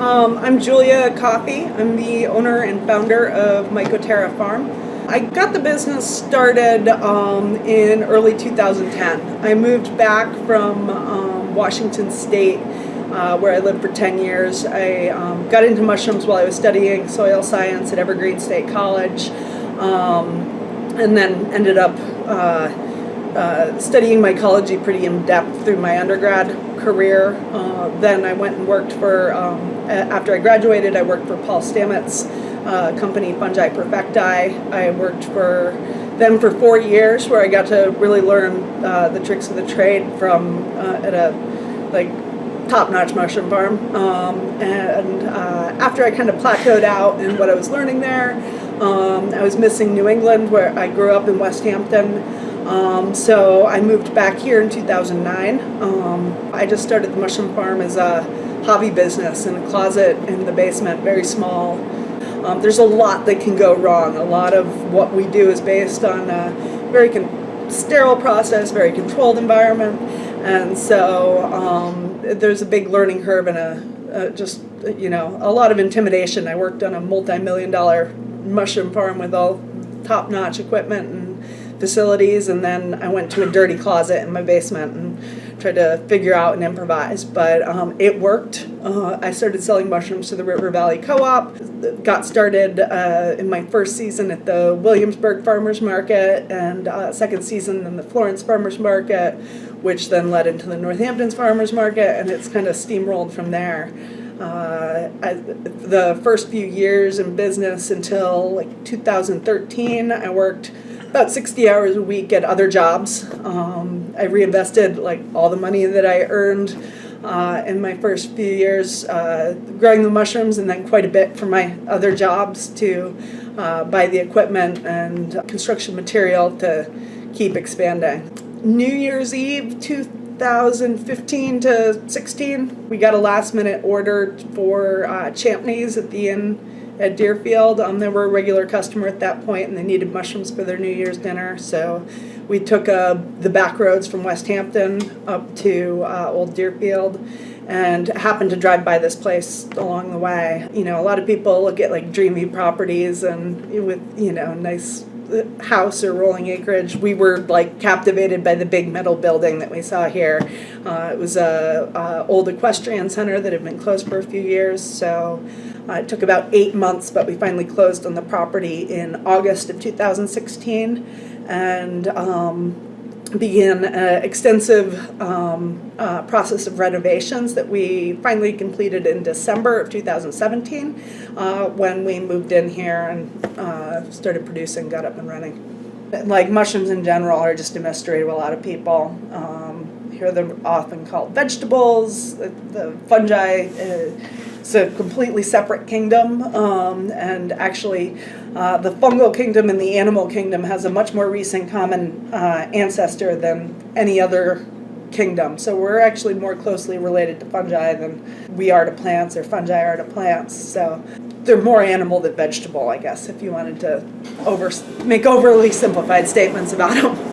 I'm Julia Coffey. I'm the owner and founder of Mycoterra Farm. I got the business started in early 2010. I moved back from Washington State, where I lived for 10 years. I got into mushrooms while I was studying soil science at Evergreen State College, and then ended up studying mycology pretty in depth through my undergrad career. Then I went and worked for, after I graduated, I worked for Paul Stamets' company Fungi Perfecti. I worked for them for 4 years, where I got to really learn the tricks of the trade from at a top-notch mushroom farm. And after I kind of plateaued out in what I was learning there, I was missing New England, where I grew up in West Hampton. So I moved back here in 2009. I just started the mushroom farm as a hobby business in a closet in the basement, very small. There's a lot that can go wrong. A lot of what we do is based on a very sterile process, very controlled environment, and so there's a big learning curve and a lot of intimidation. I worked on a multi-million-dollar mushroom farm with all top-notch equipment and facilities, and then I went to a dirty closet in my basement and tried to figure out and improvise, but it worked. I started selling mushrooms to the River Valley Co-op, got started in my first season at the Williamsburg Farmers Market, and second season in the Florence Farmers Market, which then led into the Northampton's Farmers Market, and it's kind of steamrolled from there. The first few years in business until 2013, I worked about 60 hours a week at other jobs. I reinvested all the money that I earned in my first few years growing the mushrooms, and then quite a bit from my other jobs to buy the equipment and construction material to keep expanding. New Year's Eve 2015 to 16, we got a last minute order for Champneys at the inn at Deerfield. They were a regular customer at that point, and they needed mushrooms for their New Year's dinner. So we took the back roads from West Hampton up to Old Deerfield, and happened to drive by this place along the way. A lot of people look at dreamy properties and with nice house or rolling acreage. We were captivated by the big metal building that we saw here. It was a old equestrian center that had been closed for a few years, so it took about 8 months, but we finally closed on the property in August of 2016, and began an extensive process of renovations that we finally completed in December of 2017, when we moved in here and started producing, got up and running. Mushrooms in general are just a mystery to a lot of people. Here they're often called vegetables. The fungi, it's a completely separate kingdom, and actually the fungal kingdom and the animal kingdom has a much more recent common ancestor than any other kingdom. So we're actually more closely related to fungi than we are to plants, or fungi are to plants. So they're more animal than vegetable, I guess, if you wanted to make overly simplified statements about them.